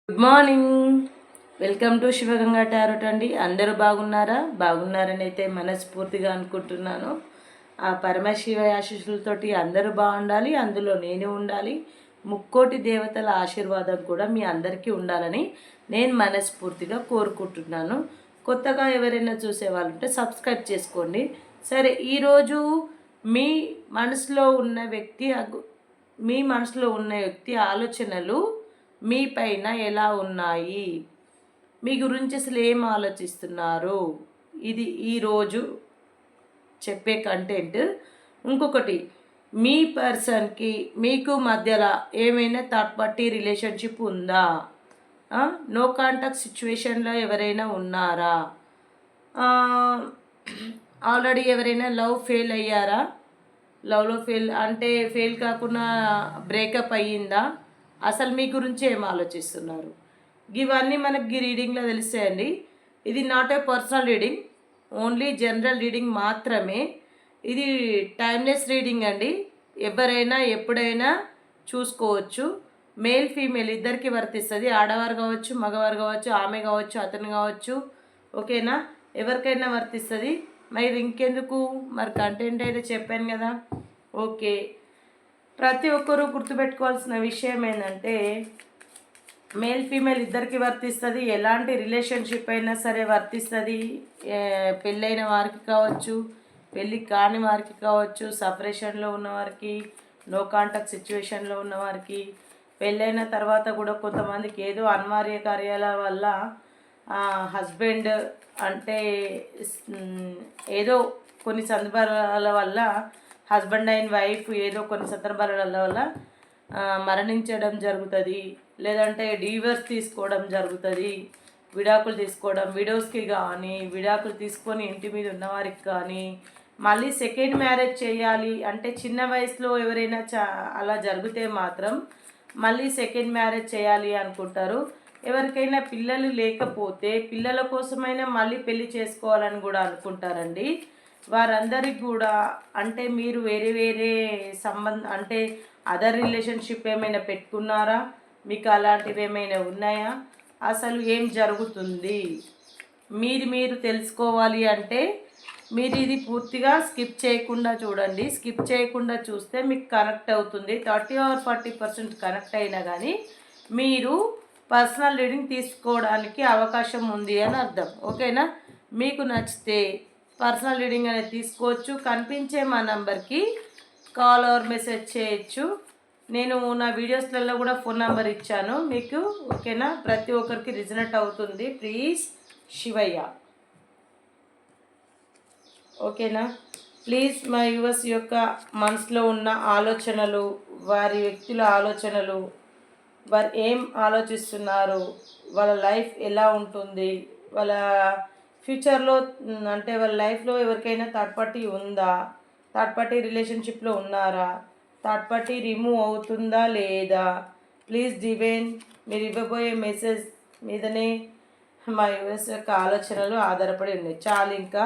Good morning. Welcome to Shivaganga tarot అండి. అందరూ బాగున్నారని అయితే మనస్ఫూర్తిగా అనుకుంటున్నాను. ఆ పరమశివ ఆశీస్సులతోటి అందరూ బాగుండాలి, అందులో నేను ఉండాలి. ముక్కోటి దేవతల ఆశీర్వాదం కూడా మీ అందరికీ ఉండాలని నేను మనస్ఫూర్తిగా కోరుకుంటున్నాను. కొత్తగా ఎవరైనా చూసే వాళ్ళు ఉంటే సబ్స్క్రైబ్ చేసుకోండి. సరే, ఈరోజు మీ మనసులో ఉన్న వ్యక్తి ఆలోచనలు మీ పైన ఎలా ఉన్నాయి, మీ గురించి అసలు ఏం ఆలోచిస్తున్నారు, ఇది ఈరోజు చెప్పే కంటెంట్. ఇంకొకటి, మీ పర్సన్కి మీకు మధ్యలో ఏమైనా థర్డ్ పార్టీ రిలేషన్షిప్ ఉందా, నో కాంటాక్ట్ సిచ్యువేషన్లో ఎవరైనా ఉన్నారా, ఆల్రెడీ ఎవరైనా లవ్ ఫెయిల్ అయ్యారా, లవ్లో ఫెయిల్ కాకుండా బ్రేకప్ అయ్యిందా, అసలు మీ గురించి ఏం ఆలోచిస్తున్నారు, ఇవన్నీ మనకి రీడింగ్లో తెలుస్తాయండి. ఇది not a personal reading, only general reading మాత్రమే. ఇది టైమ్లెస్ రీడింగ్ అండి. ఎవరైనా ఎప్పుడైనా చూసుకోవచ్చు. మేల్ ఫీమేల్ ఇద్దరికి వర్తిస్తుంది. ఆడవారు కావచ్చు, మగవారు కావచ్చు, ఆమె కావచ్చు, అతను కావచ్చు. ఓకేనా, ఎవరికైనా వర్తిస్తుంది. మరి ఇంకెందుకు, మరి కంటెంట్ అయితే చెప్పాను కదా. ఓకే, ప్రతి ఒక్కరూ గుర్తుపెట్టుకోవాల్సిన విషయం ఏంటంటే, మేల్ ఫీమేల్ ఇద్దరికి వర్తిస్తుంది. ఎలాంటి రిలేషన్షిప్ అయినా సరే వర్తిస్తుంది. పెళ్ళైన వారికి కావచ్చు, పెళ్ళి కాని వారికి కావచ్చు, సపరేషన్లో ఉన్నవారికి, నో కాంటాక్ట్ సిచ్యువేషన్లో ఉన్నవారికి, పెళ్ళైన తర్వాత కూడా కొంతమందికి ఏదో అనివార్య కార్యాల వల్ల హస్బెండ్ అంటే ఏదో కొన్ని సందర్భాల వల్ల హస్బెండ్ అండ్ వైఫ్ ఏదో కొన్ని సందర్భాల వల్ల మరణించడం జరుగుతుంది. లేదంటే డివోర్స్ తీసుకోవడం జరుగుతుంది. విడాకులు తీసుకోవడం, విడోస్కి కానీ, విడాకులు తీసుకొని ఇంటి మీద ఉన్నవారికి కానీ, మళ్ళీ సెకండ్ మ్యారేజ్ చేయాలి అంటే చిన్న వయసులో ఎవరైనా అలా జరిగితే మాత్రం మళ్ళీ సెకండ్ మ్యారేజ్ చేయాలి అనుకుంటారు. ఎవరికైనా పిల్లలు లేకపోతే పిల్లల కోసమైనా మళ్ళీ పెళ్లి చేసుకోవాలని కూడా అనుకుంటారండి. వారందరికి కూడా అంటే మీరు వేరే వేరే అంటే అదర్ రిలేషన్షిప్ ఏమైనా పెట్టుకున్నారా, మీకు అలాంటివి ఏమైనా ఉన్నాయా, అసలు ఏం జరుగుతుంది మీరు తెలుసుకోవాలి అంటే మీరు ఇది పూర్తిగా స్కిప్ చేయకుండా చూడండి. స్కిప్ చేయకుండా చూస్తే మీకు కనెక్ట్ అవుతుంది. 30 or 40% కనెక్ట్ అయినా కానీ మీరు పర్సనల్ రీడింగ్ తీసుకోవడానికి అవకాశం ఉంది అని అర్థం. ఓకేనా, మీకు నచ్చితే పర్సనల్ రీడింగ్ అనేది తీసుకోవచ్చు. కనిపించే మా నంబర్కి కాల్ ఆర్ మెసేజ్ చేయొచ్చు. నేను నా వీడియోస్లలో కూడా ఫోన్ నెంబర్ ఇచ్చాను మీకు. ఓకేనా, ప్రతి ఒక్కరికి రిజనెట్ అవుతుంది. ప్లీజ్ శివయ్య. ఓకేనా, ప్లీజ్ మా యువర్స్ యొక్క మనసులో ఉన్న ఆలోచనలు, వారి వ్యక్తుల ఆలోచనలు, వారు ఏం ఆలోచిస్తున్నారు, వాళ్ళ లైఫ్ ఎలా ఉంటుంది, వాళ్ళ ఫ్యూచర్లో అంటే వాళ్ళ లైఫ్లో ఎవరికైనా థర్డ్ పార్టీ ఉందా, థర్డ్ పార్టీ రిలేషన్షిప్లో ఉన్నారా, థర్డ్ పార్టీ రిమూవ్ అవుతుందా లేదా, ప్లీజ్ డివైన్ మీరు ఇవ్వబోయే మెసేజ్ మీదనే మా యూఎస్ యొక్క ఆలోచనలు ఆధారపడి ఉన్నాయి. చాలు, ఇంకా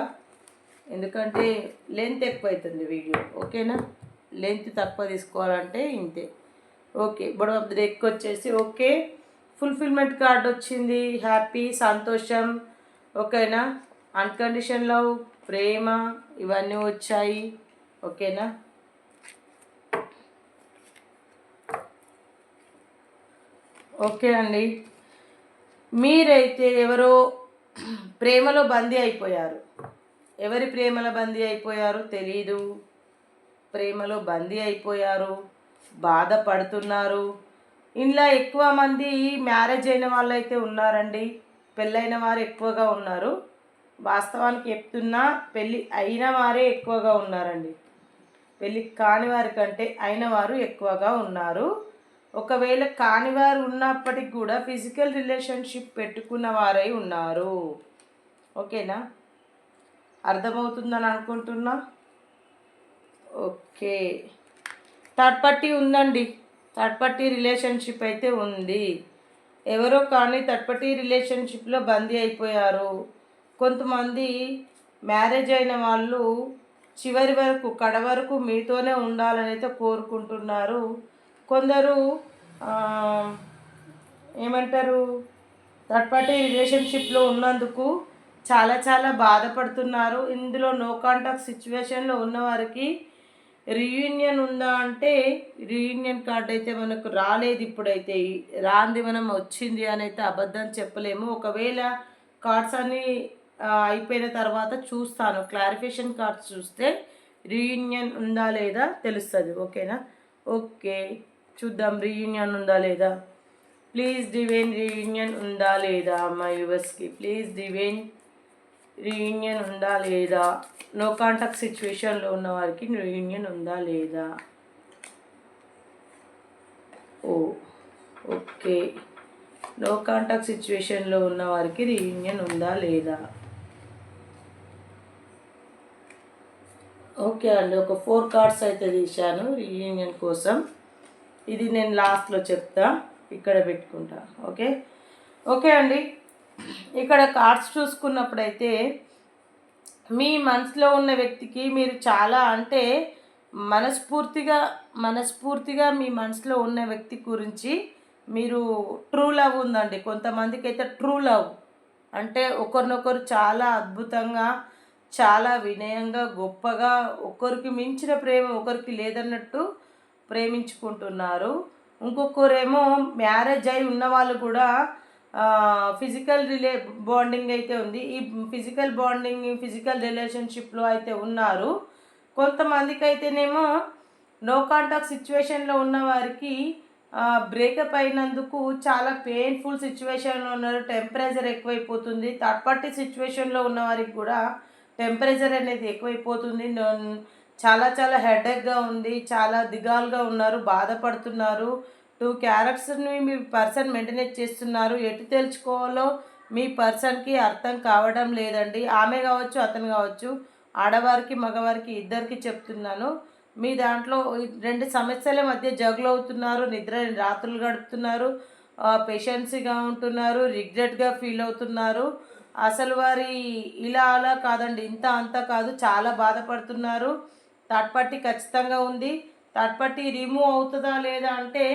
ఎందుకంటే లెంత్ ఎక్కువ అవుతుంది వీడియో. ఓకేనా, లెంత్ తక్కువ తీసుకోవాలంటే ఇంతే. ఓకే, బొడవ ఎక్కువ వచ్చేసి ఓకే, ఫుల్ఫిల్మెంట్ కార్డ్ వచ్చింది. హ్యాపీ, సంతోషం. ఓకేనా, అన్కండిషన్ లవ్, ప్రేమ, ఇవన్నీ వచ్చాయి. ఓకేనా, ఓకే అండి. మీరైతే ఎవరో ప్రేమలో బందీ అయిపోయారు. ఎవరి ప్రేమలో బందీ అయిపోయారో తెలీదు. ప్రేమలో బందీ అయిపోయారు, బాధపడుతున్నారు. ఇంట్లో ఎక్కువ మంది మ్యారేజ్ అయిన వాళ్ళు అయితే ఉన్నారండి. పెళ్ళైన వారు ఎక్కువగా ఉన్నారు. వాస్తవానికి చెప్తున్నా, పెళ్ళి అయిన వారే ఎక్కువగా ఉన్నారండి. పెళ్ళి కాని వారి కంటే అయిన వారు ఎక్కువగా ఉన్నారు. ఒకవేళ కానివారు ఉన్నప్పటికి కూడా ఫిజికల్ రిలేషన్షిప్ పెట్టుకున్న వారై ఉన్నారు. ఓకేనా, అర్థమవుతుందని అనుకుంటున్నా. ఓకే, థర్డ్ పార్టీ ఉందండి. థర్డ్ పార్టీ రిలేషన్షిప్ అయితే ఉంది. ఎవరో కానీ థర్డ్ పార్టీ రిలేషన్షిప్లో బందీ అయిపోయారు. కొంతమంది మ్యారేజ్ అయిన వాళ్ళు చివరి వరకు కడ వరకు మీతోనే ఉండాలని అయితే కోరుకుంటున్నారు. కొందరు ఏమంటారు, థర్డ్ పార్టీ రిలేషన్షిప్లో ఉన్నందుకు చాలా చాలా బాధపడుతున్నారు. ఇందులో నో కాంటాక్ట్ సిచ్యువేషన్లో ఉన్నవారికి రీయూనియన్ ఉందా అంటే రీయూనియన్ కార్డ్ అయితే మనకు రాలేదు. ఇప్పుడైతే రాంది మనం వచ్చింది అని అయితే అబద్ధం చెప్పలేము. ఒకవేళ కార్డ్స్ అన్నీ అయిపోయిన తర్వాత చూస్తాను, క్లారిఫికేషన్ కార్డ్స్ చూస్తే రీయూనియన్ ఉందా లేదా తెలుస్తుంది. ఓకేనా? ఓకే, చూద్దాం రీయూనియన్ ఉందా లేదా. ప్లీజ్ డివైన్ రీయూనియన్ ఉందా లేదా మా యూవర్స్కి. ప్లీజ్ డివైన్ రీయూనియన్ ఉందా లేదా. నో కాంటాక్ట్ సిచ్యువేషన్లో ఉన్న వారికి రీయూనియన్ ఉందా లేదా. ఓకే, నో కాంటాక్ట్ సిచ్యువేషన్లో ఉన్న వారికి రీయూనియన్ ఉందా లేదా. ఓకే అండి, ఒక 4 కార్డ్స్ అయితే తీశాను రీయూనియన్ కోసం. ఇది నేను లాస్ట్లో చెప్తా, ఇక్కడ పెట్టుకుంటా. ఓకే ఓకే అండి, ఇక్కడ కార్డ్స్ చూసుకున్నప్పుడైతే మీ మనసులో ఉన్న వ్యక్తికి మీరు చాలా అంటే మనస్ఫూర్తిగా మీ మనసులో ఉన్న వ్యక్తి గురించి మీరు ట్రూ లవ్ ఉందండి. కొంతమందికి అయితే ట్రూ లవ్ అంటే ఒకరినొకరు చాలా అద్భుతంగా, చాలా వినయంగా, గొప్పగా, ఒకరికి మించిన ప్రేమ ఒకరికి లేదన్నట్టు ప్రేమించుకుంటున్నారు. ఇంకొకరేమో మ్యారేజ్ అయి ఉన్న వాళ్ళు కూడా ఫిజికల్ బాండింగ్ అయితే ఉంది. ఈ ఫిజికల్ రిలేషన్షిప్లో అయితే ఉన్నారు. కొంతమందికి అయితేనేమో నో కాంటాక్ట్ సిచ్యువేషన్లో ఉన్న వారికి బ్రేకప్ అయినందుకు చాలా పెయిన్ఫుల్ సిచ్యువేషన్లో ఉన్నారు. టెంపరేచర్ ఎక్కువైపోతుంది. థర్డ్ పార్టీ సిచ్యువేషన్లో ఉన్న వారికి కూడా టెంపరేచర్ అనేది ఎక్కువైపోతుంది. చాలా చాలా హెడేక్గా ఉంది, చాలా దిగాలుగా ఉన్నారు, బాధపడుతున్నారు. 2 క్యారెక్టర్స్ని మీ పర్సన్ మెయింటైన్ చేస్తున్నారు. ఎటు తెలుసుకోవాలో మీ పర్సన్కి అర్థం కావడం లేదండి. ఆమె కావచ్చు, అతను కావచ్చు, ఆడవారికి మగవారికి ఇద్దరికి చెప్తున్నాను. మీ దాంట్లో 2 సమస్యల మధ్య జగులు అవుతున్నారు. రాత్రులు గడుపుతున్నారు, పేషెన్సీగా ఉంటున్నారు, రిగ్రెట్గా ఫీల్ అవుతున్నారు. అసలు వారి ఇలా అలా కాదండి, ఇంత అంతా కాదు, చాలా బాధపడుతున్నారు. థర్డ్ పార్టీ ఖచ్చితంగా ఉంది. థర్డ్ పార్టీ రిమూవ్ అవుతుందా లేదా అంటే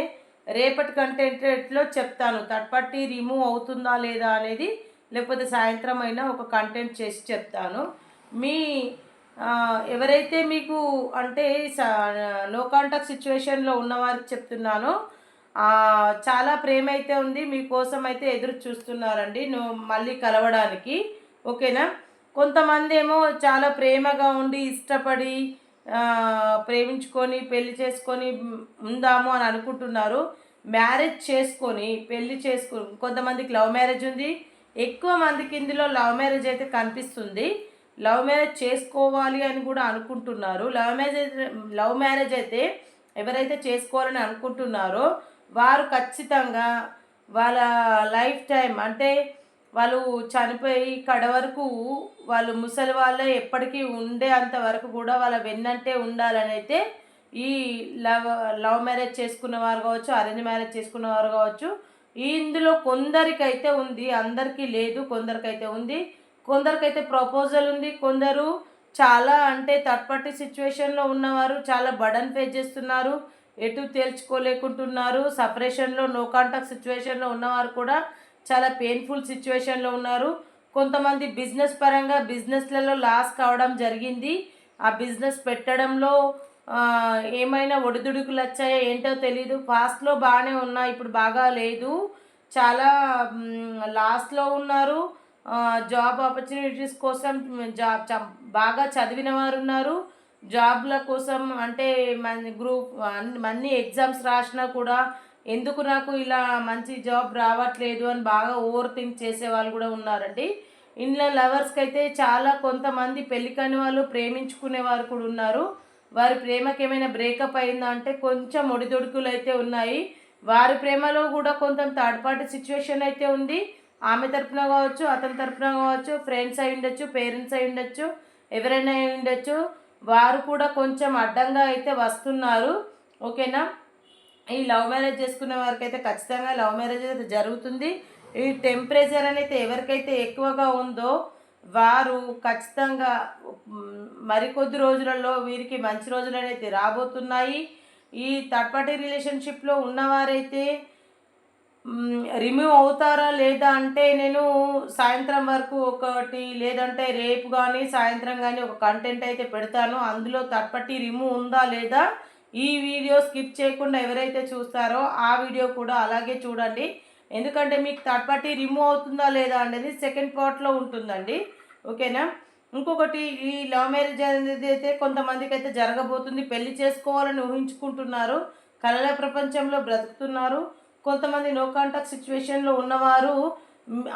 రేపటి కంటెంట్లో చెప్తాను. థర్డ్ పార్టీ రిమూవ్ అవుతుందా లేదా అనేది, లేకపోతే సాయంత్రం అయినా ఒక కంటెంట్ చేసి చెప్తాను. మీ ఎవరైతే మీకు అంటే నో కాంటాక్ట్ సిచ్యువేషన్లో ఉన్నవారికి చెప్తున్నానో చాలా ప్రేమ అయితే ఉంది, మీకోసం అయితే ఎదురు చూస్తున్నారండి మళ్ళీ కలవడానికి. ఓకేనా? కొంతమంది ఏమో చాలా ప్రేమగా ఉండి ఇష్టపడి ప్రేమించుకొని పెళ్లి చేసుకొని ఉందాము అని అనుకుంటున్నారు. మ్యారేజ్ చేసుకొని పెళ్లి చేసుకొని, కొంతమందికి లవ్ మ్యారేజ్ ఉంది. ఎక్కువ మందికి ఇందులో లవ్ మ్యారేజ్ అయితే కనిపిస్తుంది. లవ్ మ్యారేజ్ చేసుకోవాలి అని కూడా అనుకుంటున్నారు. లవ్ మ్యారేజ్ అయితే ఎవరైతే చేసుకోవాలని అనుకుంటున్నారో వారు ఖచ్చితంగా వాళ్ళ లైఫ్ టైం అంటే వాళ్ళు చనిపోయి కడ వరకు వాళ్ళు ముసలి వాళ్ళే ఎప్పటికీ ఉండే అంతవరకు కూడా వాళ్ళ వెన్నంటే ఉండాలని అయితే ఈ లవ్ మ్యారేజ్ చేసుకున్న వారు కావచ్చు, అరేంజ్ మ్యారేజ్ చేసుకున్న వారు కావచ్చు, ఇందులో కొందరికైతే ఉంది, అందరికీ లేదు. కొందరికైతే ఉంది, కొందరికైతే ప్రపోజల్ ఉంది. కొందరు చాలా అంటే థర్డ్ పార్టీ సిచ్యువేషన్లో ఉన్నవారు చాలా బర్డన్ ఫేస్ చేస్తున్నారు, ఎటు తేల్చుకోలేకుంటున్నారు. సపరేషన్లో నో కాంటాక్ట్ సిచ్యువేషన్లో ఉన్నవారు కూడా చాలా పెయిన్ఫుల్ సిచ్యువేషన్లో ఉన్నారు. కొంతమంది బిజినెస్ పరంగా బిజినెస్లలో లాస్ కావడం జరిగింది. ఆ బిజినెస్ పెట్టడంలో ఏమైనా ఒడిదుడుకులు వచ్చాయో ఏంటో తెలీదు. పాస్ట్లో బాగానే ఉన్నా, ఇప్పుడు బాగా లేదు, చాలా లాస్లో ఉన్నారు. జాబ్ ఆపర్చునిటీస్ కోసం బాగా చదివిన వారు ఉన్నారు. జాబ్ల కోసం అంటే అన్ని ఎగ్జామ్స్ రాసినా కూడా ఎందుకు నాకు ఇలా మంచి జాబ్ రావట్లేదు అని బాగా ఓవర్ థింక్ చేసే వాళ్ళు కూడా ఉన్నారండి. ఇంట్లో లవర్స్కి అయితే చాలా కొంతమంది పెళ్లి కాని వాళ్ళు ప్రేమించుకునే వారు కూడా ఉన్నారు. వారి ప్రేమకి ఏమైనా బ్రేకప్ అయిందా అంటే కొంచెం ఒడిదొడుకులు అయితే ఉన్నాయి. వారి ప్రేమలో కూడా కొంత థర్డ్ పార్టీ సిచ్యువేషన్ అయితే ఉంది. ఆమె తరపున కావచ్చు, అతని తరపున కావచ్చు, ఫ్రెండ్స్ అయి ఉండొచ్చు, పేరెంట్స్ అయి ఉండొచ్చు, ఎవరైనా అయి ఉండొచ్చు. వారు కూడా కొంచెం అడ్డంగా అయితే వస్తున్నారు. ఓకేనా? ఈ లవ్ మ్యారేజ్ చేసుకున్న వారికి అయితే ఖచ్చితంగా లవ్ మ్యారేజ్ అయితే జరుగుతుంది. ఈ టెంపరేచర్ అనేది ఎవరికైతే ఎక్కువగా ఉందో వారు ఖచ్చితంగా మరికొద్ది రోజులలో వీరికి మంచి రోజులు అనేది రాబోతున్నాయి. ఈ థర్డ్ పార్టీ రిలేషన్షిప్లో ఉన్నవారైతే రిమూవ్ అవుతారా లేదా అంటే నేను సాయంత్రం వరకు ఒకటి లేదంటే రేపు కానీ సాయంత్రం కానీ ఒక కంటెంట్ అయితే పెడతాను. అందులో థర్డ్ పార్టీ రిమూవ్ ఉందా లేదా ఈ వీడియో స్కిప్ చేయకుండా ఎవరైతే చూస్తారో ఆ వీడియో కూడా అలాగే చూడండి. ఎందుకంటే మీకు థర్డ్ పార్టీ రిమూవ్ అవుతుందా లేదా అనేది సెకండ్ పార్ట్లో ఉంటుందండి. ఓకేనా. ఇంకొకటి ఈ లవ్ మ్యారేజ్ అనేది అయితే కొంతమందికి అయితే జరగబోతుంది. పెళ్లి చేసుకోవాలని ఊహించుకుంటున్నారు, కళల ప్రపంచంలో బ్రతుకుతున్నారు. కొంతమంది నో కాంటాక్ట్ సిచ్యువేషన్లో ఉన్నవారు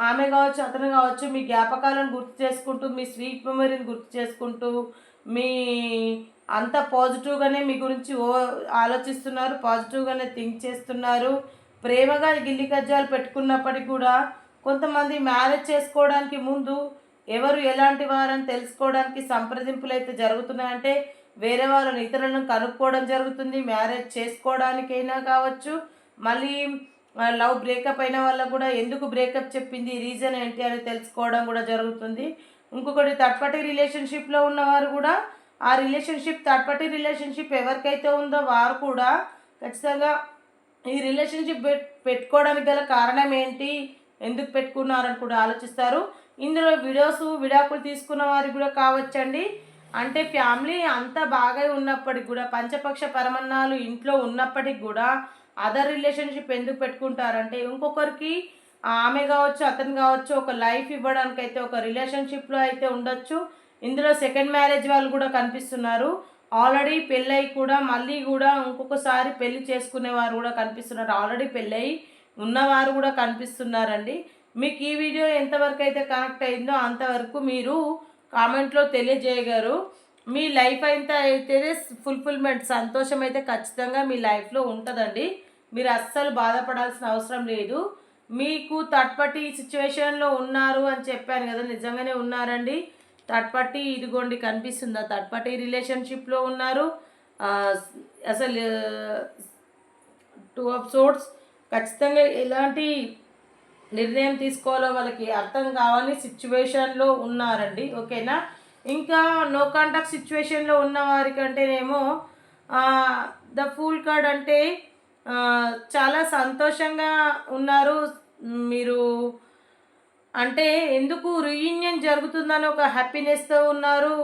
ఆమె కావచ్చు అతను కావచ్చు మీ జ్ఞాపకాలను గుర్తు చేసుకుంటూ మీ స్వీట్ మెమరీని గుర్తు చేసుకుంటూ మీ అంత పాజిటివ్గానే మీ గురించి ఆలోచిస్తున్నారు, పాజిటివ్గానే థింక్ చేస్తున్నారు. ప్రేమగా గిల్లి కజ్జాలు పెట్టుకున్నప్పటికీ కూడా కొంతమంది మ్యారేజ్ చేసుకోవడానికి ముందు ఎవరు ఎలాంటి వారని తెలుసుకోవడానికి సంప్రదింపులు అయితే జరుగుతున్నాయంటే వేరే వాళ్ళని ఇతరులను కనుక్కోవడం జరుగుతుంది. మ్యారేజ్ చేసుకోవడానికైనా కావచ్చు, మళ్ళీ లవ్ బ్రేకప్ అయిన వాళ్ళకు కూడా ఎందుకు బ్రేకప్ చెప్పింది, రీజన్ ఏంటి అని తెలుసుకోవడం కూడా జరుగుతుంది. ఇంకొకటి థర్డ్ పార్టీ రిలేషన్షిప్లో ఉన్నవారు కూడా ఆ రిలేషన్షిప్ థర్డ్ పార్టీ రిలేషన్షిప్ ఎవరికైతే ఉందో వారు కూడా ఖచ్చితంగా ఈ రిలేషన్షిప్ పెట్టుకోవడానికి గల కారణం ఏంటి, ఎందుకు పెట్టుకున్నారని కూడా ఆలోచిస్తారు. ఇందులో విడాకులు తీసుకున్న వారికి కూడా కావచ్చండి. అంటే ఫ్యామిలీ అంతా బాగా ఉన్నప్పటికి కూడా పంచపక్ష పరమన్నాలు ఇంట్లో ఉన్నప్పటికి కూడా అదర్ రిలేషన్షిప్ ఎందుకు పెట్టుకుంటారంటే ఇంకొకరికి ఆమె కావచ్చు అతను కావచ్చు ఒక లైఫ్ ఇవ్వడానికి అయితే ఒక రిలేషన్షిప్లో అయితే ఉండొచ్చు. ఇందులో సెకండ్ మ్యారేజ్ వాళ్ళు కూడా కనిపిస్తున్నారు. ఆల్రెడీ పెళ్ళై కూడా మళ్ళీ కూడా ఇంకొకసారి పెళ్ళి చేసుకునేవారు కూడా కనిపిస్తున్నారు. ఆల్రెడీ పెళ్ళయి ఉన్నవారు కూడా కనిపిస్తున్నారండి. మీకు ఈ వీడియో ఎంతవరకు అయితే కనెక్ట్ అయిందో అంతవరకు మీరు కామెంట్లో తెలియజేయగలరు. మీ లైఫ్ అయితే ఫుల్ఫిల్మెంట్ సంతోషం అయితే ఖచ్చితంగా మీ లైఫ్లో ఉంటుందండి. మీరు అస్సలు బాధపడాల్సిన అవసరం లేదు. మీకు థర్డ్ పార్టీ సిచ్యువేషన్లో ఉన్నారు అని చెప్పాను కదా, నిజంగానే ఉన్నారండి. థర్డ్ పార్టీ ఇదిగోండి కనిపిస్తుందా, థర్డ్ పార్టీ రిలేషన్షిప్లో ఉన్నారు. అసలు 2 ఆఫ్ సోర్డ్స్ ఖచ్చితంగా ఎలాంటి నిర్ణయం తీసుకోవాలో వాళ్ళకి అర్థం కావాలి సిచ్యువేషన్లో ఉన్నారండి. ఓకేనా. ఇంకా నో కాంటాక్ట్ సిచ్యువేషన్లో ఉన్న వారికంటేనేమో ద ఫూల్ కార్డ్ అంటే చాలా సంతోషంగా ఉన్నారు మీరు. అంటే ఎందుకు రీయూనియన్ జరుగుతుందని ఒక హ్యాపీనెస్తో ఉన్నారు.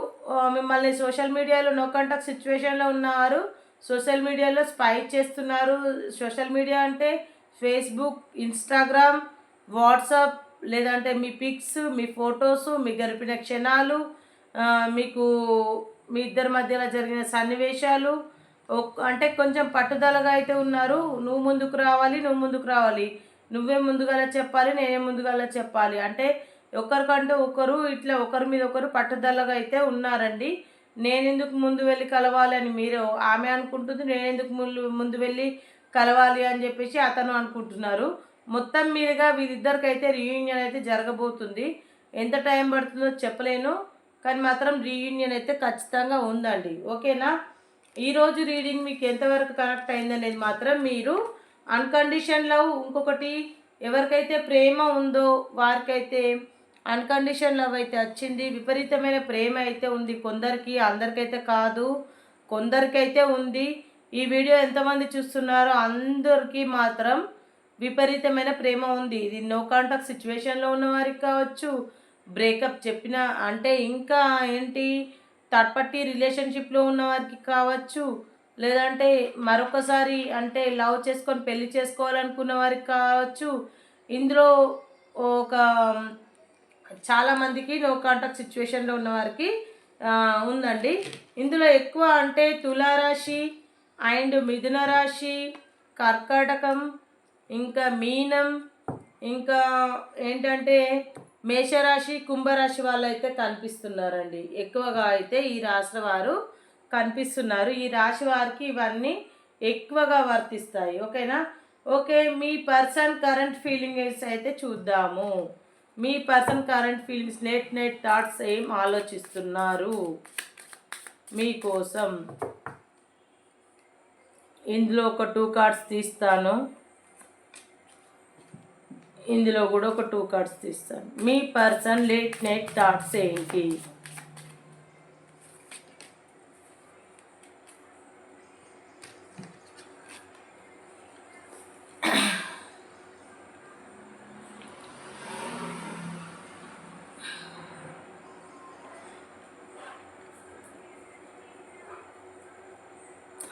మిమ్మల్ని సోషల్ మీడియాలో నో కాంటాక్ట్ సిచ్యువేషన్లో ఉన్నవారు సోషల్ మీడియాలో స్పై చేస్తున్నారు. సోషల్ మీడియా అంటే ఫేస్బుక్, ఇన్స్టాగ్రామ్, వాట్సాప్, లేదంటే మీ పిక్స్, మీ ఫొటోస్, మీ గడిపిన క్షణాలు, మీకు మీ ఇద్దరి మధ్యలో జరిగిన సన్నివేశాలు అంటే కొంచెం పట్టుదలగా అయితే ఉన్నారు. నువ్వు ముందుకు రావాలి, నువ్వు ముందుకు రావాలి, నువ్వే ముందుగా చెప్పాలి, నేనే ముందుగా చెప్పాలి అంటే ఒకరికంటూ ఒకరు ఇట్లా ఒకరి మీద ఒకరు పట్టుదలగా అయితే ఉన్నారండి. నేనెందుకు ముందు వెళ్ళి కలవాలి అని మీరు ఆమె అనుకుంటుంది, నేనెందుకు ముందు వెళ్ళి కలవాలి అని చెప్పేసి అతను అనుకుంటున్నారు. మొత్తం మీదుగా వీరిద్దరికైతే రీయూనియన్ అయితే జరగబోతుంది. ఎంత టైం పడుతుందో చెప్పలేను, కానీ మాత్రం రీయూనియన్ అయితే ఖచ్చితంగా ఉందండి. ఓకేనా. ఈరోజు రీడింగ్ మీకు ఎంతవరకు కనెక్ట్ అయిందనేది మాత్రం మీరు అన్కండిషన్ లవ్, ఇంకొకటి ఎవరికైతే ప్రేమ ఉందో వారికైతే అన్కండిషన్ లవ్ అయితే వచ్చింది. విపరీతమైన ప్రేమ అయితే ఉంది కొందరికి, అందరికైతే కాదు, కొందరికైతే ఉంది. ఈ వీడియో ఎంతమంది చూస్తున్నారో అందరికీ మాత్రం విపరీతమైన ప్రేమ ఉంది. ఇది నో కాంటాక్ట్ సిచ్యువేషన్లో ఉన్న వారికి కావచ్చు, బ్రేకప్ చెప్పిన అంటే ఇంకా ఏంటి థర్డ్ పార్టీ రిలేషన్షిప్లో ఉన్న వారికి కావచ్చు, లేదంటే మరొకసారి అంటే లవ్ చేసుకొని పెళ్లి చేసుకోవాలనుకున్న వారికి కావచ్చు. ఇందులో ఒక చాలామందికి నో కాంటాక్ట్ సిచ్యువేషన్లో ఉన్న వారికి ఉందండి. ఇందులో ఎక్కువ అంటే తులారాశి అండ్ మిథున రాశి, కర్కాటకం, ఇంకా మీనం, ఇంకా ఏంటంటే మేషరాశి, కుంభరాశి వాళ్ళు అయితే కనిపిస్తున్నారండి. ఎక్కువగా అయితే ఈ రాశి వారు కనిపిస్తున్నారు. ఈ రాశి వారికి ఇవన్నీ ఎక్కువగా వర్తిస్తాయి. ఓకేనా. ఓకే, మీ పర్సన్ కరెంట్ ఫీలింగ్స్ అయితే చూద్దాము. మీ person current feelings net thoughts ఏం ఆలోచిస్తున్నారు మీకోసం. ఇందులో ఒక 2 కార్డ్స్ తీస్తాను, ఇందులో కూడా ఒక 2 కార్డ్స్ తీస్తాను. మీ పర్సన్ నెట్ థాట్స్ ఏంటి?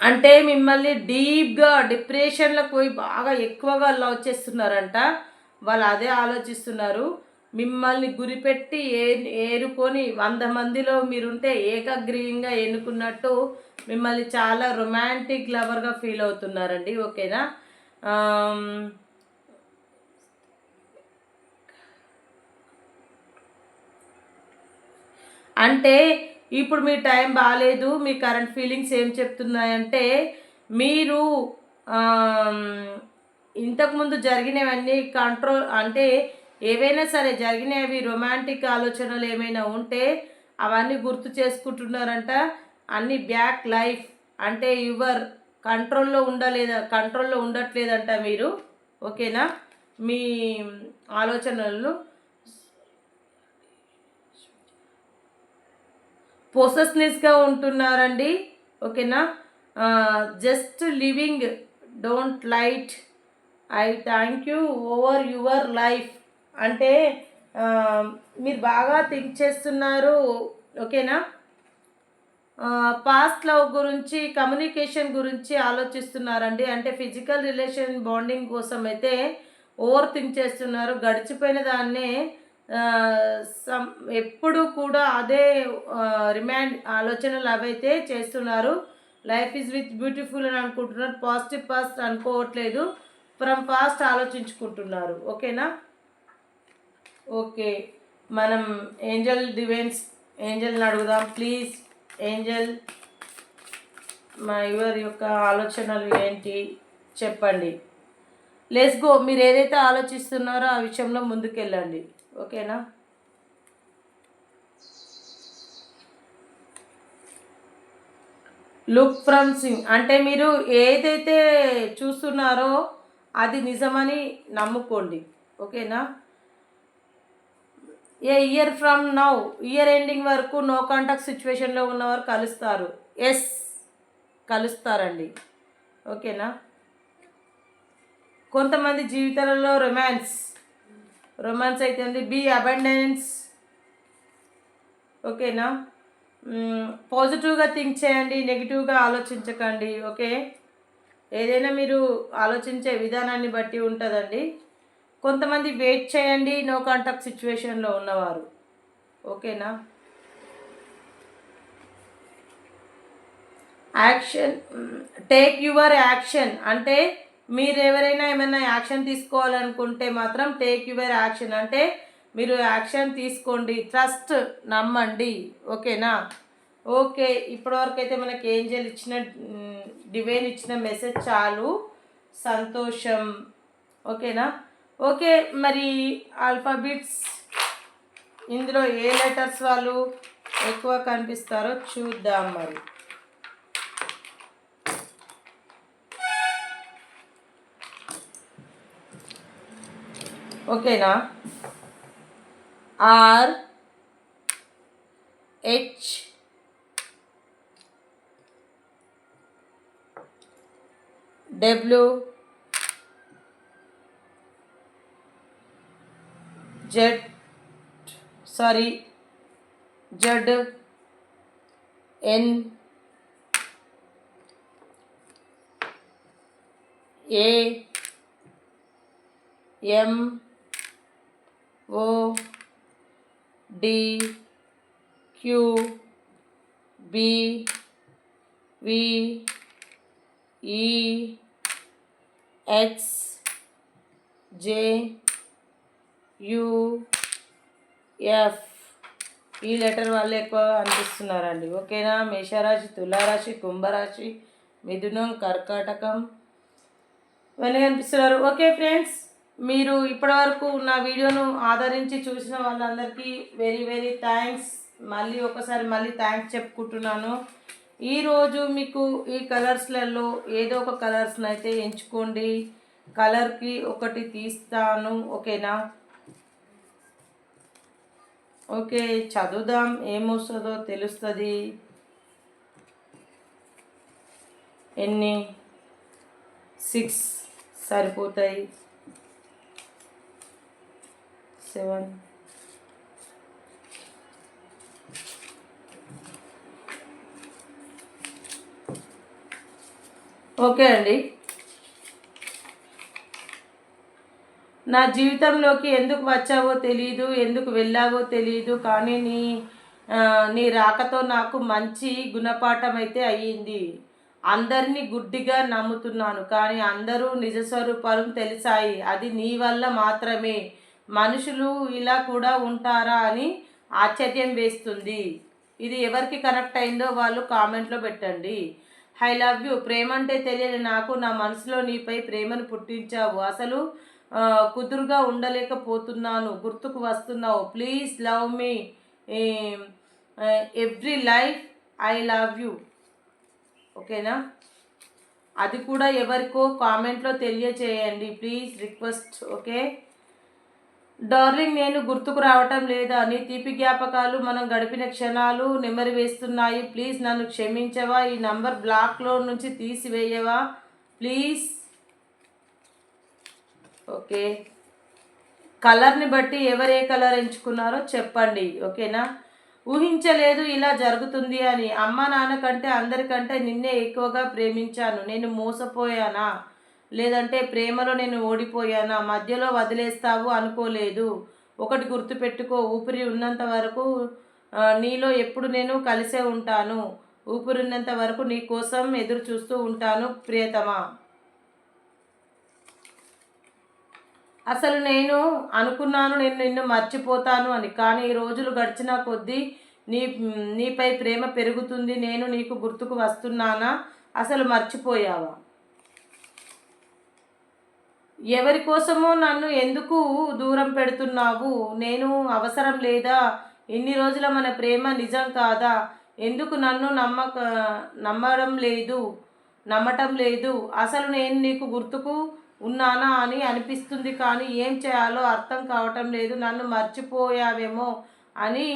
అంటే మిమ్మల్ని డీప్గా డిప్రెషన్లోకి పోయి బాగా ఎక్కువగా లవ్ చేస్తున్నారంట. వాళ్ళు అదే ఆలోచిస్తున్నారు. మిమ్మల్ని గురిపెట్టి ఏరుకొని 100 మందిలో మీరుంటే ఏకగ్రీవంగా ఎన్నుకున్నట్టు మిమ్మల్ని చాలా రొమాంటిక్ లవర్గా ఫీల్ అవుతున్నారండి. ఓకేనా? అంటే ఇప్పుడు మీ టైం బాగాలేదు. మీ కరెంట్ ఫీలింగ్స్ ఏం చెప్తున్నాయంటే మీరు ఇంతకుముందు జరిగినవన్నీ కంట్రోల్ అంటే ఏవైనా సరే జరిగినవి రొమాంటిక్ ఆలోచనలు ఏమైనా ఉంటే అవన్నీ గుర్తు చేసుకుంటున్నారంట. అన్ని బ్యాక్ లైఫ్ అంటే యువర్ కంట్రోల్లో ఉండట్లేదంట మీరు. ఓకేనా? మీ ఆలోచనలను పొసెస్నెస్గా ఉంటున్నారండి. ఓకేనా? Just living don't light I thank you over your life అంటే మీరు బాగా థింక్ చేస్తున్నారు. ఓకేనా? పాస్ట్ లవ్ గురించి కమ్యూనికేషన్ గురించి ఆలోచిస్తున్నారండి. అంటే ఫిజికల్ రిలేషన్ బాండింగ్ కోసం అయితే ఓవర్ థింక్ చేస్తున్నారు. గడిచిపోయిన దాన్నే ఎప్పుడు కూడా అదే రిమైండ్ ఆలోచనలు అవైతే చేస్తున్నారు. లైఫ్ ఈజ్ విత్ బ్యూటిఫుల్ అని అనుకుంటున్నారు. పాజిటివ్ పాస్ట్ అనుకోవట్లేదు. ఫ్రమ్ పాస్ట్ ఆలోచించుకుంటున్నారు. ఓకేనా? ఓకే, మనం ఏంజల్ని అడుగుదాం. ప్లీజ్ ఏంజల్, మా యువర్ యొక్క ఆలోచనలు ఏంటి చెప్పండి. Let's go. మీరు ఏదైతే ఆలోచిస్తున్నారో ఆ విషయంలో ముందుకెళ్ళండి. ఓకేనా? లుక్ ఫ్రమ్ సింగ్ అంటే మీరు ఏదైతే చూస్తున్నారో అది నిజమని నమ్ముకోండి. ఓకేనా? A year from now, year ending వరకు నో కాంటాక్ట్ సిచ్యువేషన్లో ఉన్నవారు కలుస్తారు. ఎస్, కలుస్తారండి. ఓకేనా? కొంతమంది జీవితాలలో రొమాన్స్ అయితే ఉంది. Be abundance. ఓకేనా? పాజిటివ్గా థింక్ చేయండి, నెగిటివ్గా ఆలోచించకండి. ఓకే, ఏదైనా మీరు ఆలోచించే విధానాన్ని బట్టి ఉంటుందండి. కొంతమంది వెయిట్ చేయండి, నో కాంటాక్ట్ సిచ్యువేషన్లో ఉన్నవారు. ఓకేనా? యాక్షన్, టేక్ యువర్ యాక్షన్ అంటే మీరు ఎవరైనా ఏమైనా యాక్షన్ తీసుకోవాలనుకుంటే మాత్రం టేక్ యువర్ యాక్షన్ అంటే మీరు యాక్షన్ తీసుకోండి. ట్రస్ట్, నమ్మండి. ఓకేనా? ఓకే, ఇప్పటివరకు అయితే మనకి ఏంజల్ ఇచ్చిన డివైన్ ఇచ్చిన మెసేజ్ చాలు, సంతోషం. ఓకేనా? ఓకే, మరి ఆల్ఫాబెట్స్ ఇందులో ఏ లెటర్స్ వాళ్ళు ఎక్కువ కనిపిస్తారో చూద్దాం మరి. ఓకేనా? R, H, W, Z, N, A, M, O, D, Q, B, V, E, X, J, U, F. ఈ లెటర్ వాళ్ళు ఎక్కువ అనిపిస్తున్నారండి. ఓకేనా? మేషరాశి, తులారాశి, కుంభరాశి, మిథునం, కర్కాటకం ఇవన్నీ కనిపిస్తున్నారు. ఓకే ఫ్రెండ్స్, మీరు ఇప్పటివరకు నా వీడియోను ఆదరించి చూసిన వాళ్ళందరికీ వెరీ వెరీ థ్యాంక్స్. మళ్ళీ థ్యాంక్స్ చెప్పుకుంటున్నాను. ఈరోజు మీకు ఈ కలర్స్లలో ఏదో ఒక కలర్స్ని అయితే ఎంచుకోండి. కలర్కి ఒకటి తీస్తాను. ఓకేనా? ఓకే, చదువుదాం, ఏమొస్తుందో తెలుస్తుంది. ఎన్ని 6 సరిపోతాయి. 7, ఓకే అండి. నా జీవితంలోకి ఎందుకు వచ్చావో తెలీదు, ఎందుకు వెళ్ళావో తెలీదు, కానీ నీ రాకతో నాకు మంచి గుణపాఠం అయితే అయ్యింది. అందరినీ గుడ్డిగా నమ్ముతున్నాను, కానీ అందరూ నిజ స్వరూపాలు తెలిసాయి. అది నీ వల్ల మాత్రమే. మనుషులు ఇలా కూడా ఉంటారా అని ఆశ్చర్యం వేస్తుంది. ఇది ఎవరికి కనెక్ట్ అయిందో వాళ్ళు కామెంట్లో పెట్టండి. I love you. ప్రేమ అంటే తెలియని నాకు నా మనసులో నీపై ప్రేమను పుట్టించావు. అసలు కుదురుగా ఉండలేకపోతున్నాను. గుర్తుకు వస్తున్నావు. Please love me every life. I love you. ఓకేనా? అది కూడా ఎవరికో కామెంట్లో తెలియచేయండి ప్లీజ్, రిక్వెస్ట్. ఓకే డార్లింగ్, నేను గుర్తుకు రావటం లేదా? నీ తీపి జ్ఞాపకాలు, మనం గడిపిన క్షణాలు నెమరు వేస్తున్నాయి. ప్లీజ్ నన్ను క్షమించవా? ఈ నంబర్ బ్లాక్లో నుంచి తీసివేయవా ప్లీజ్? ఓకే, కలర్ని బట్టి ఎవరు ఏ కలర్ ఎంచుకున్నారో చెప్పండి. ఓకేనా? ఊహించలేదు ఇలా జరుగుతుంది అని. అమ్మ నాన్న కంటే అందరికంటే నిన్నే ఎక్కువగా ప్రేమించాను. నేను మోసపోయానా, లేదంటే ప్రేమలో నేను ఓడిపోయానా? మధ్యలో వదిలేస్తావు అనుకోలేదు. ఒకటి గుర్తుపెట్టుకో, ఊపిరి ఉన్నంత వరకు నీలో ఎప్పుడు నేను కలిసే ఉంటాను. ఊపిరిన్నంత వరకు నీ కోసం ఎదురు చూస్తూ ఉంటాను ప్రియతమా. అసలు నేను అనుకున్నాను నేను నిన్ను మర్చిపోతాను అని, కానీ ఈ రోజులు గడిచిన కొద్దీ నీపై ప్రేమ పెరుగుతుంది. నేను నీకు గుర్తుకు వస్తున్నానా? అసలు మర్చిపోయావా? ఎవరి కోసమో నన్ను ఎందుకు దూరం పెడుతున్నావు? నేను అవసరం లేదా? ఇన్ని రోజుల మన ప్రేమ నిజం కాదా? ఎందుకు నన్ను నమ్మటం లేదు? అసలు నేను నీకు గుర్తుకు ఉన్నానా అని అనిపిస్తుంది, కానీ ఏం చేయాలో అర్థం కావటం లేదు. నన్ను మర్చిపోయావేమో అని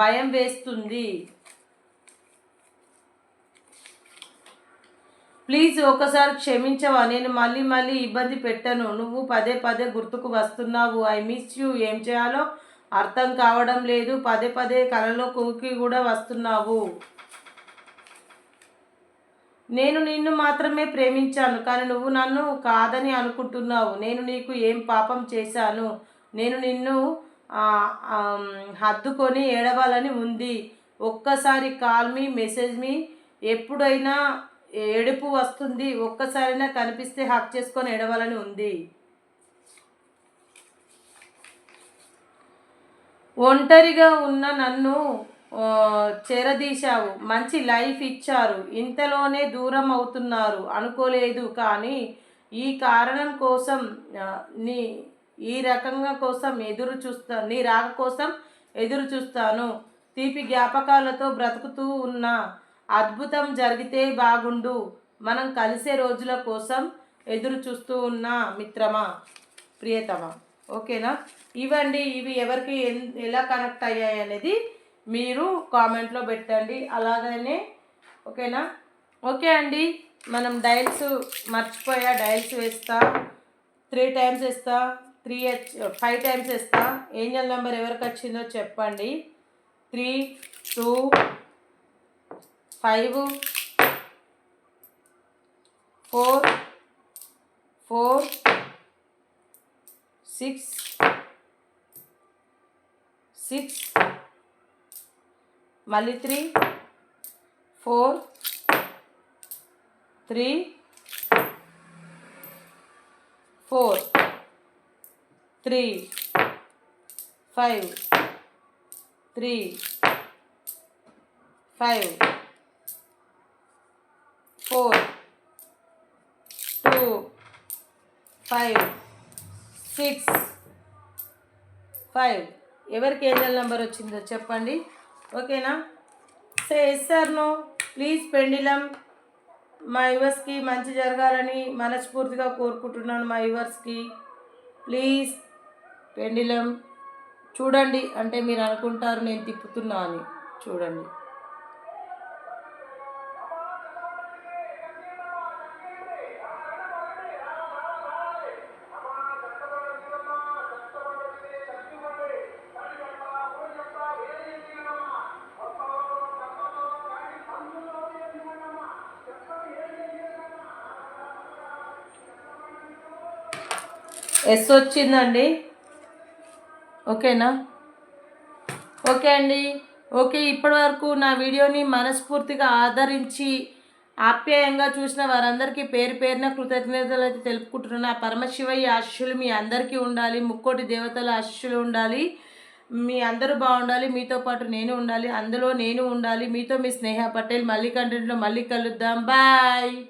భయం వేస్తుంది. ప్లీజ్ ఒకసారి క్షమించవా? నేను మళ్ళీ మళ్ళీ ఇబ్బంది పెట్టను. నువ్వు పదే పదే గుర్తుకు వస్తున్నావు. I miss you. ఏం చేయాలో అర్థం కావడం లేదు. పదే పదే కలలో కూకి కూడా వస్తున్నావు. నేను నిన్ను మాత్రమే ప్రేమించాను, కానీ నువ్వు నన్ను కాదని అనుకుంటున్నావు. నేను నీకు ఏం పాపం చేశాను? నేను నిన్ను హద్దుకొని ఏడవాలని ఉంది. ఒక్కసారి కాల్ మీ, మెసేజ్ మీ. ఎప్పుడైనా ఏడుపు వస్తుంది. ఒక్కసారైనా కనిపిస్తే హక్ చేసుకొని ఏడవాలని ఉంది. ఒంటరిగా ఉన్న నన్ను చేరదీశావు. మంచి లైఫ్ ఇచ్చారు. ఇంతలోనే దూరం అవుతున్నారు అనుకోలేదు, కానీ ఈ కారణం కోసం నీ ఈ రకంగా కోసం నీ రాక కోసం ఎదురు చూస్తాను. తీపి జ్ఞాపకాలతో బ్రతుకుతూ ఉన్నా. అద్భుతం జరిగితే బాగుండు. మనం కలిసే రోజుల కోసం ఎదురు చూస్తూ ఉన్నా మిత్రమా, ప్రియతమా. ఓకేనా? ఇవి ఎవరికి ఎలా కనెక్ట్ అయ్యాయి అనేది మీరు కామెంట్లో పెట్టండి. అలాగనే ఓకేనా? ఓకే అండి, మనం డైల్స్ మర్చిపోయా. డైల్స్ వేస్తా. 3 టైమ్స్ వేస్తా, 5 టైమ్స్ వేస్తా. ఏంజల్ నెంబర్ ఎవరికి వచ్చిందో చెప్పండి. 3, 2, 5, 4, 6, 6, మళ్ళీ 3, 4, 3, 4, 3, 5, 3, 5, 4, 2, 5, 6, 5. ఎవరికి ఏంజల్ నెంబర్ వచ్చిందో చెప్పండి. ఓకేనా? Say yes or no please. పెండిలం మా యువర్స్కి మంచి జరగాలని మనస్ఫూర్తిగా కోరుకుంటున్నాను. మా యువర్స్కి ప్లీజ్ పెండిలం చూడండి. అంటే మీరు అనుకుంటారు నేను తిప్పుతున్నా అని. చూడండి. ఎస్ వచ్చిందండి. ఓకేనా? ఓకే అండి. ఓకే, ఇప్పటి వరకు నా వీడియోని మనస్ఫూర్తిగా ఆదరించి ఆప్యాయంగా చూసిన వారందరికీ పేరు పేరున కృతజ్ఞతలు అయితే తెలుపుకుంటున్నాను. ఆ పరమశివయ్య ఆశీస్సులు మీ అందరికీ ఉండాలి. ముక్కోటి దేవతల ఆశీస్సులు ఉండాలి. మీ అందరూ బాగుండాలి. మీతో పాటు నేను ఉండాలి. అందులో నేను ఉండాలి. మీతో మీ స్నేహ పటేల్. మళ్ళీ కంటెంట్లో మళ్ళీ కలుద్దాం. బాయ్.